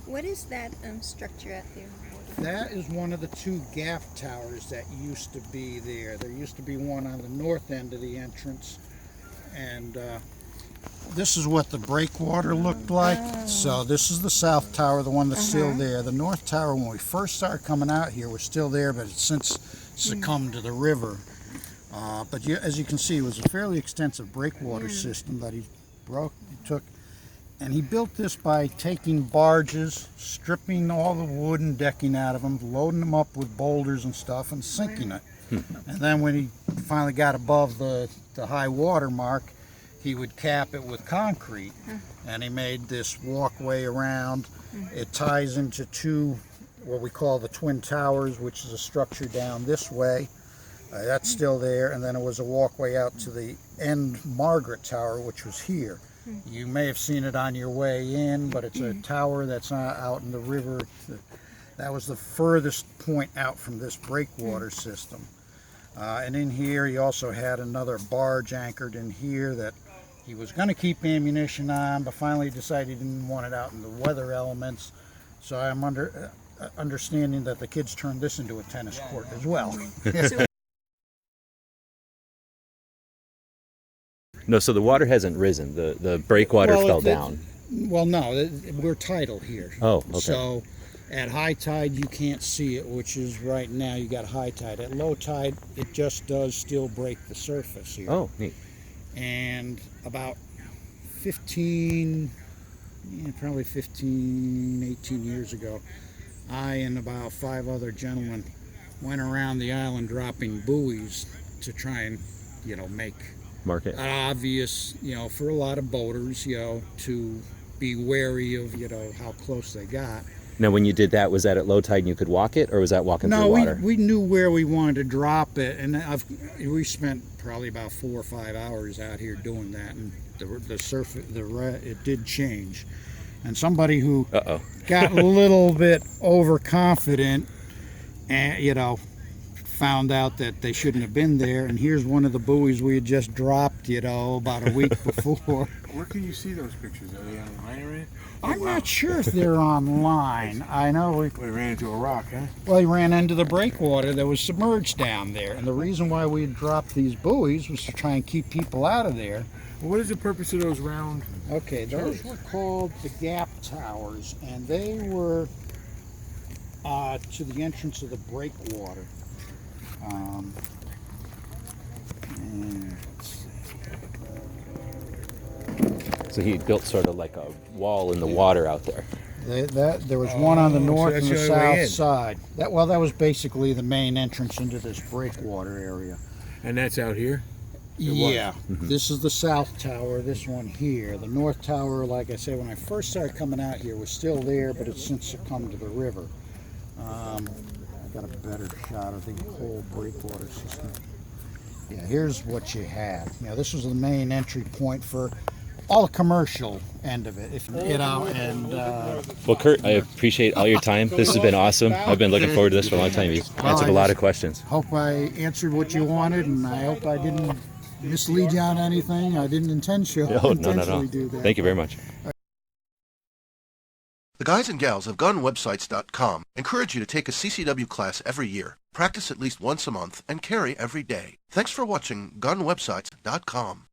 What is that structure out there? That is one of the two gap towers that used to be there. There used to be one on the north end of the entrance, and this is what the breakwater looked like. So this is the south tower, the one that's still there. The north tower, when we first started coming out here, was still there, but it's since succumbed to the river. But as you can see, it was a fairly extensive breakwater system that he took. And he built this by taking barges, stripping all the wooden decking out of them, loading them up with boulders and stuff, and sinking it. And then when he finally got above the high water mark, he would cap it with concrete. And he made this walkway around. It ties into two, what we call the Twin Towers, which is a structure down this way. That's still there. And then it was a walkway out to the end Margaret Tower, which was here. You may have seen it on your way in, but it's a tower that's out in the river. That was the furthest point out from this breakwater system. And in here, he also had another barge anchored in here that he was going to keep ammunition on, but finally decided he didn't want it out in the weather elements. So I'm understanding that the kids turned this into a tennis court as well. No, so the water hasn't risen. The breakwater fell down. Well, no, we're tidal here. Oh, okay. So at high tide, you can't see it, which is right now you got high tide. At low tide, it just does still break the surface here. Oh, neat. And about 15, probably 15, 18 years ago, I and about 5 other gentlemen went around the island dropping buoys to try and, make market obvious, for a lot of boaters, to be wary of, how close they got. Now, when you did that, was that at low tide and you could walk it, or was that walking through water? No, we knew where we wanted to drop it, and we spent probably about 4 or 5 hours out here doing that, and the surface, it did change. And somebody who got a little bit overconfident, and found out that they shouldn't have been there, and here's one of the buoys we had just dropped, about a week before. Where can you see those pictures? Are they online or anything? I'm not sure if they're online. I know we ran into a rock, huh? Well, he ran into the breakwater that was submerged down there, and the reason why we dropped these buoys was to try and keep people out of there. Well, what is the purpose of those round? Okay, those were called the gap towers, and they were to the entrance of the breakwater. So he built sort of like a wall in the water out there. There was one on the north and the south side. That was basically the main entrance into this breakwater area. And that's out here? Yeah. This is the south tower, this one here. The north tower, like I said, when I first started coming out here, was still there, but it's since succumbed to the river. I got a better shot of the whole breakwater system. Yeah, here's what you had. This was the main entry point for all the commercial end of it, Well, Kurt, I appreciate all your time. This has been awesome. I've been looking forward to this for a long time. You've answered a lot of questions. Hope I answered what you wanted, and I hope I didn't mislead you on anything. I didn't intentionally do that. Thank you very much. The guys and gals of gunwebsites.com encourage you to take a CCW class every year, practice at least once a month, and carry every day. Thanks for watching gunwebsites.com.